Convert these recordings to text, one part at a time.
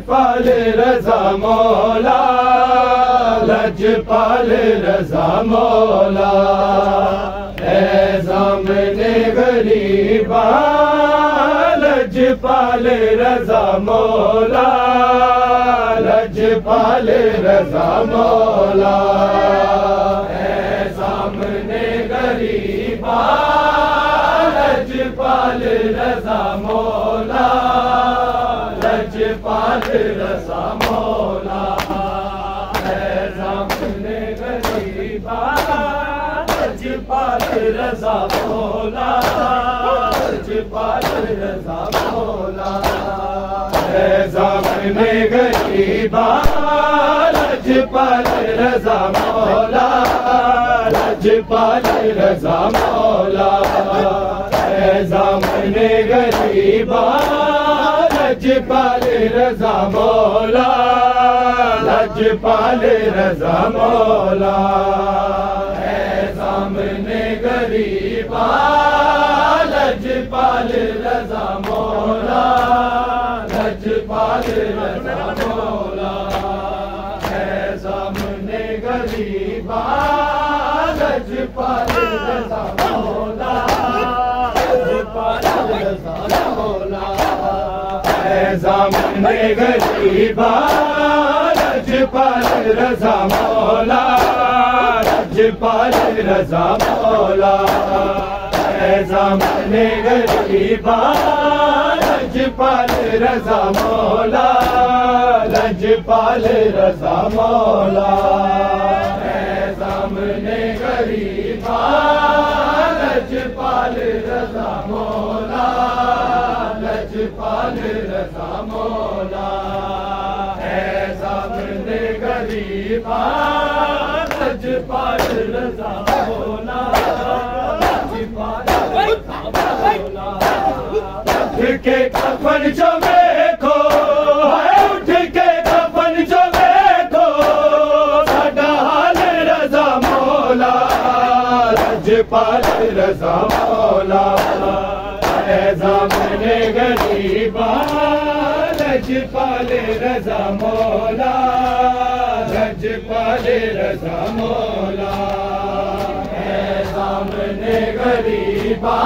लजपाल रज़ा मौला, लजपाल रज़ा मौला। ऐ ज़ामिने गरीबा लजपाल रज़ा मौला, लजपाल रज़ा मौला। ऐ ज़ामिने गरीबा लजपाल रज़ा मौला, लजपाल रज़ा मौला। ऐ ज़ामिने गरीबा लजपाल रज़ा मौला, लजपाल रज़ा मौला। ऐ ज़ामिने गरीबा लजपाल रज़ा मौला, लजपाल रज़ा मौला। ऐ ज़ामिने गरीबा लजपाल रज़ा मौला, लजपाल रज़ा मौला। ऐ ज़ामिने गरीबा लजपाल रज़ा मौला, लजपाल रज़ा मौला। ऐ ज़ामिने गरीबा लजपाल रज़ा मौला, लजपाल रज़ा मौला। ऐ ज़ामिने गरीबा लजपाल रज़ा मौला, लजपाल रज़ा मौला। ऐ ज़ामिने गरीबा लजपाल रज़ा मौला, लजपाल रज़ा मौला। ऐ ज़ामिने गरीबा लजपाल रज़ा मौला, लजपाल रज़ा मौला। ऐ ज़ामिने गरीबा लजपाल रज़ा मौला, लजपाल रज़ा मौला। उठ के कफन जो देखो, उठ के कफन जो देखो, साडा हाल रज़ा मौला, लजपाल रज़ा मौला। ऐ ज़ामिने गरीबा लजपाल रज़ा मौला, लजपाल रज़ा मौला। ऐ ज़ामिने गरीबा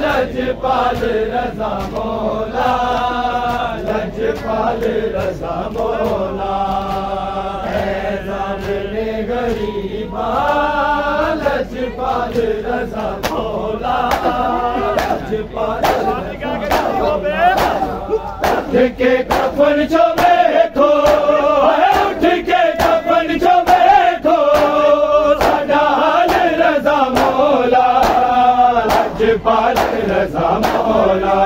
लजपाल रज़ा मौला, लजपाल रज़ा मौला। ऐ ज़ामिने गरीबा लजपाल रज़ा मौला, लजपाल रज़ा मौला। उठ के कफन जो देखो, उठ के कफन जो देखो, साडा हाल रज़ा मौला, लजपाल रज़ा मौला।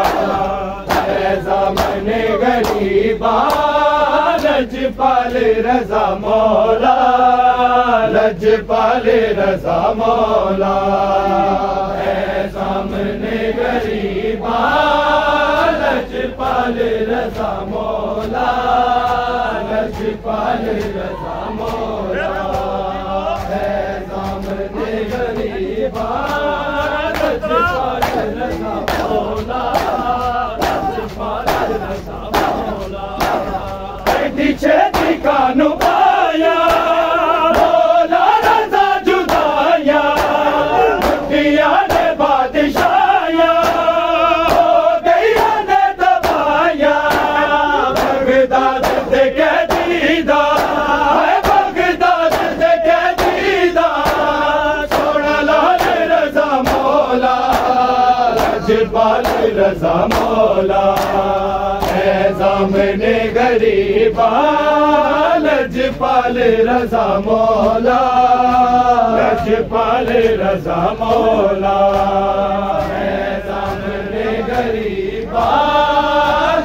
ऐ ज़ामिने गरीबा लजपाल रज़ा मौला, लजपाल रज़ा मौला। ऐ ज़ामिने गरीबा लजपाल रज़ा मौला, लजपाल रज़ा मौला। ऐ ज़ामिने गरीबा लजपाल रज़ा मौला, लजपाल रज़ा मौला। ऐडी छेती कानू पाया मौला रज़ा जुदाया, दुनिया ने बादशाया हो गया ने तबाया। बगदाद से कैदीदा है, बगदाद से कैदीदा, सोना लाल रज़ा मौला, लजपाल रज़ा मौला। ऐ ज़ामिने गरीबा लजपाल रज़ा मौला, लजपाल रज़ा मौला। ऐ ज़ामिने गरीबा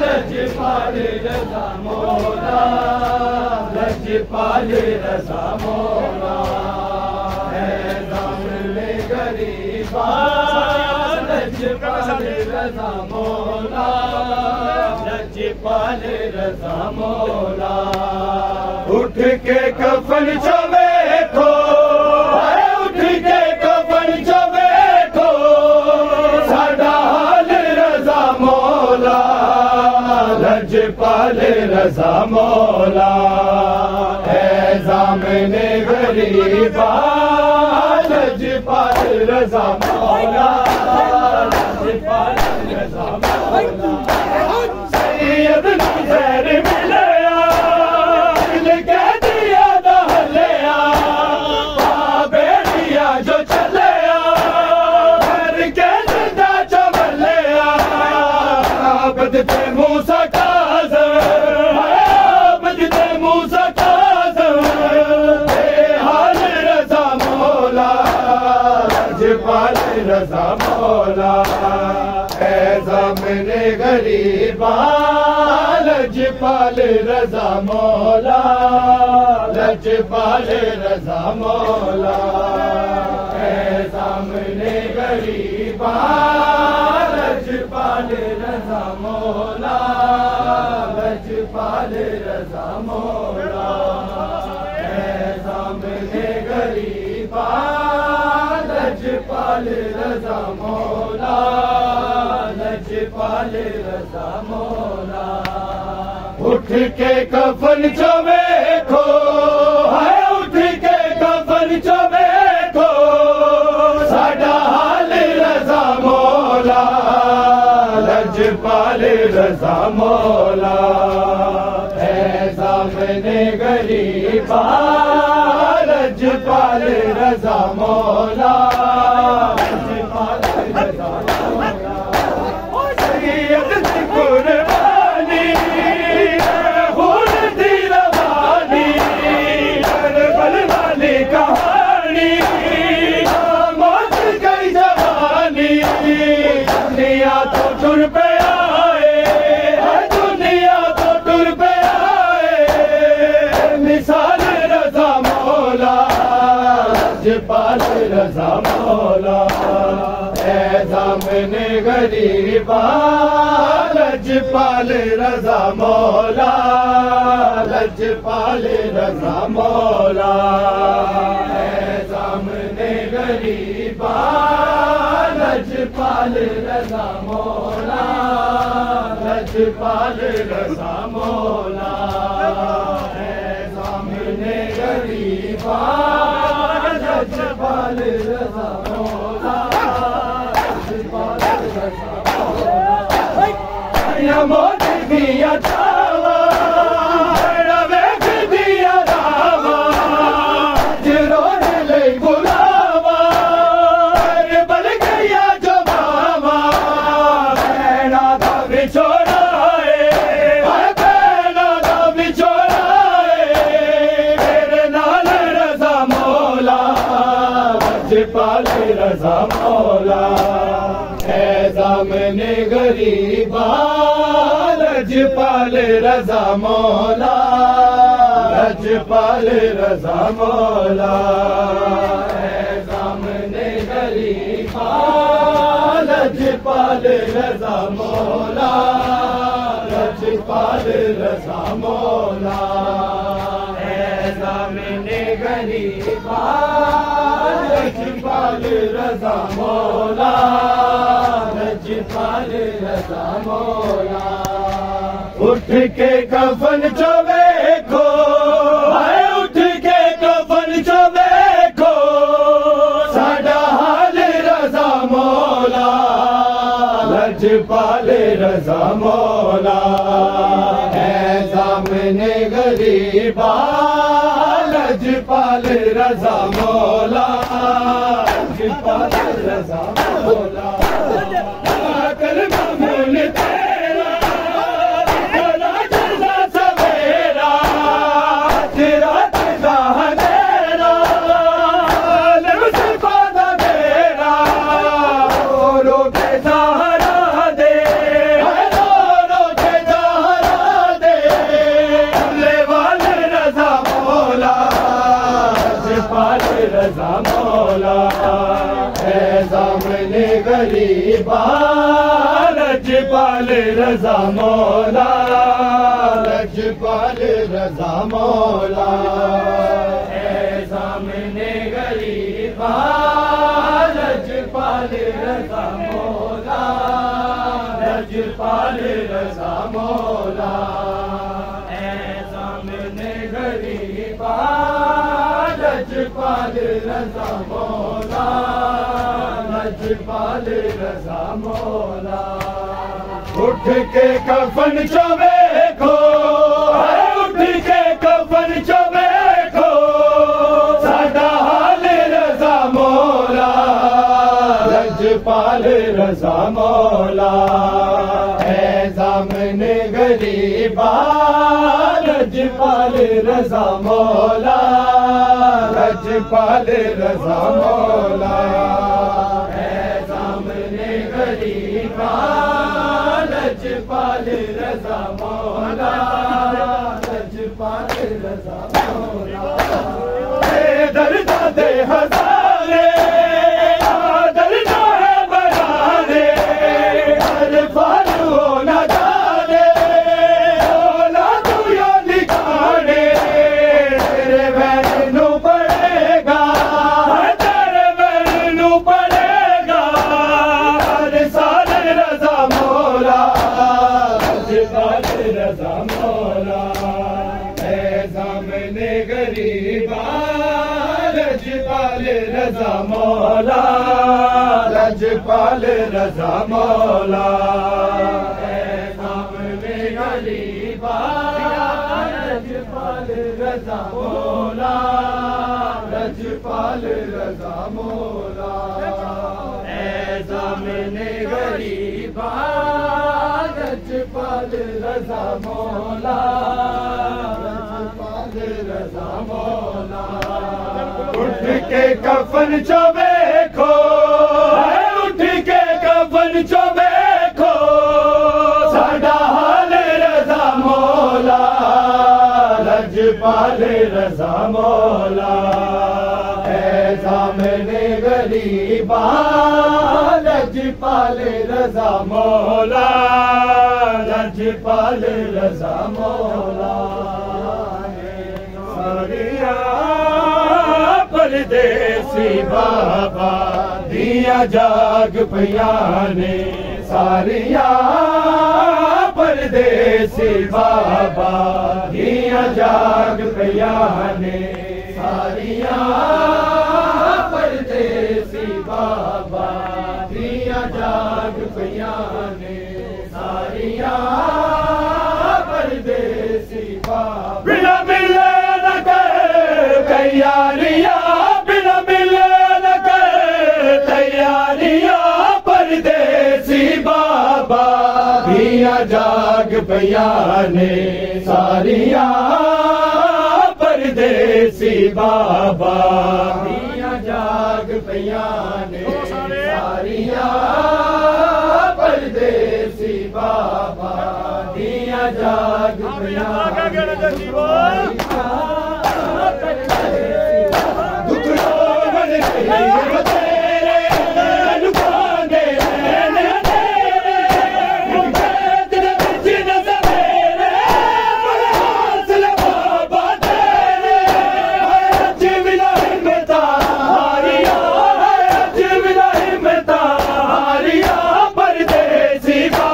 लजपाल रज़ा मौला, लजपाल रज़ा मौला। ऐ ज़ामिने गरीबा लजपाल रज़ा मौला, लजपाल रज़ा मौला। उठ के कफन जो देखो, उठ के कफन जो देखो, साडा हाल रज़ा मौला, लजपाल रज़ा मौला है ज़ामिने गरीबा लजपाल रज़ा मौला लजपाल रज़ा मौला सैयद नज़र मिलया दिल कह दिया दहलिया बेड़िया जो चलिया घर के जिंदा चमलिया बदते मूसा काज़म बदते मूसा काज़म हाल रज़ा मौला लजपाल रज़ा मौला है ज़ामिने गरीबा लजपाल रज़ा मौला लजपाल रज़ा मौला है ज़ामिने गरीबा लजपाल रज़ा मौला लजपाल रज़ा मौला है ज़ामिने गरीबा लजपाल रज़ा मौला लजपाल रज़ा मौला उठ के कफन चो वेखो है उठ के कफन चो वेखो साडा हाल रज़ा मौला लजपाल रज़ा मौला है ज़ामिने गरीबा लजपाल रज़ा मौला लजपाल रज़ा मौला सैयद दी कुर्बानी खून दी रवानी करबल वाली कहानी मौत गई जवानी दुनिया तो टुर पे आए दुनिया तो टुर पे आए मिसाल रज़ा मौला लजपाल रज़ा मौला है ज़ामिने गरीबा लजपाल रज़ा मौला लजपाल रज़ा मौला है ज़ामिने गरीबा लजपाल रज़ा मौला लजपाल रज़ा मौला है ज़ामिने गरीबा लजपाल रज़ा मौला लजपाल रज़ा मौला या मौत दिया जावा वेख दिया रावा जिरोन ले बुलावा बल गया जो बावा बैना दा विछोड़ा बैना दा विछोड़ा मेरे नाल रज़ा मौला लजपाल रज़ा मौला है ज़ामिने गरीबा लजपाल रज़ा मौला लजपाल रज़ा मौला है ज़ामिने गरीबा लजपाल रज़ा मौला लजपाल रज़ा मौला है ज़ामिने गरीबा लजपाल रज़ा मौला लजपाल रज़ा मौला उठ के कफन चो वेखो है उठ के कफन चो वेखो साडा हाल रज़ा मौला लजपाल रज़ा मौला है ज़ामिने गरीबा लजपाल रज़ा मौला लजपाल रज़ा मौला कर मामूल तेरा बड़ा जला सवेरा तेरा तेरा अंधेरा नफ्स पादा मेरा रो के सहारा दे रो के सहारा दे ले वाले रज़ा मौला लजपाल रज़ा मौला है ज़ामिने गरीबा लजपाल रज़ा मौला लजपाल रज़ा मौला है ज़ामिने गरीबा लजपाल रज़ा मौला लजपाल रज़ा मौला लजपाल रज़ा मौला, लजपाल रज़ा मौला। उठ के कफन चो देखो, उठ के कफन चो देखो, साडा हाल रज़ा मौला, लजपाल रज़ा मौला। है ज़ामने गरीबा, लजपाल रज़ा मौला, लजपाल रज़ा मौला। है ज़ामने गरीबा, लजपाल रज़ा मौला, लजपाल रज़ा मौला। दर्दा दे हज़ारे, दर्दा है बराने, हर फाल हो न जाने, ओला तू यो लिखाने। तेरे बैनू पड़ेगा, तेरे बैनू पड़ेगा, हर साल रज़ा मौला, लजपाल रज़ा मौला। है ज़ामने गरीबा, लजपाल रज़ा मौला, लजपाल रज़ा मौला। है ज़ामने गरीबा, लजपाल रज़ा मौला, लजपाल रज़ा मौला। है ज़ामने गरीबा, लजपाल रज़ा मौला, लजपाल रज़ा मौला। उठ के कफन चो देखो, उठ के कफन चो देखो, साडा हाल रज़ा मौला, लजपाल रज़ा मौला। है ज़ामने गरीबा, लजपाल रज़ा मौला, लजपाल रज़ा मौला। सारिया परदेसी बाबा दिया जाग पियाने, सारिया परदेसी बाबा दिया जाग पियाने। सारिया परदेसी बाबा दिया जाग पियाने, सारिया परदेसी बाबा। बिना मिले न कर तैयारियां, बिना मिले न कर तैयारियां, परदेसी बाबा दिया जाग पियाने। सारिया परदेसी बाबा दिया जाग पियाने, सारिया परदेसी बाबा दिया जाग पियाने।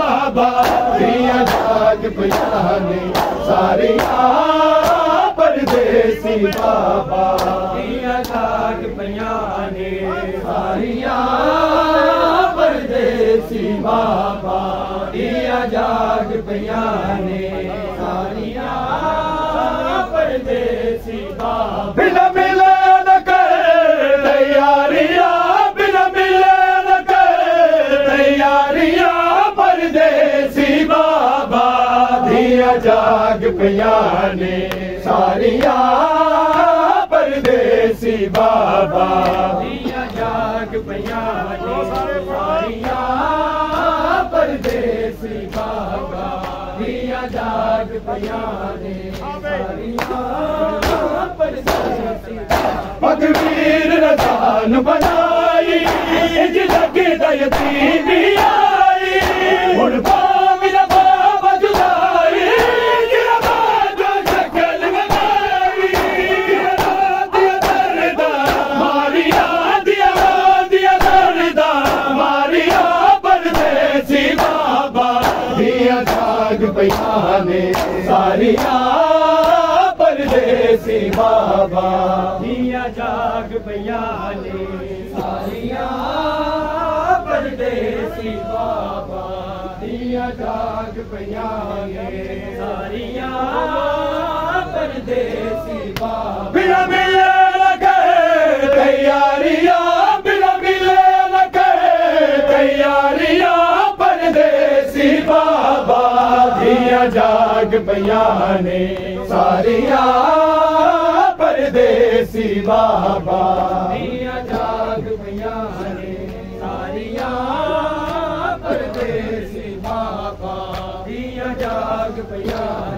सारिया परदेसी बाबा दिया जाग पियाने, सारिया परदेसी बाबा दिया जाग पियाने। सारिया परदेसी बाबा बिना मिले न कर तैयारियां, बिना मिले न कर तैयारियां, परदेसी बाबा दिया जाग पियाने। सारिया परदेसी बाबा दिया जाग पियाने, सारिया परदेसी बाबा दिया जाग पियाने। सारिया परदेसी पगवीर रज़ान बनाई, इज लगे दयतीम आई, हुण मेरा बाबा जुदाई, गिरा बाबा शक्ल बनाई, दिया दर्दा मारिया, दिया दर्दा मारिया, परदेसी बाबा दिया जाग पियाने। सारिया परदेसी बाबा दिया जाग पईयां ने सारियां परदेसी बाबा दियां जाग पईयां ने सारियां परदेसी बाबा बिना मिले न कहे तैयारियां बिना मिले न कहे तैयारियां परदेसी बाबा दियां जाग पईयां ने सारियां परदेसी बाबा दियां जाग पईयां ने सारियां परदेसी बाबा दियां जाग पईयां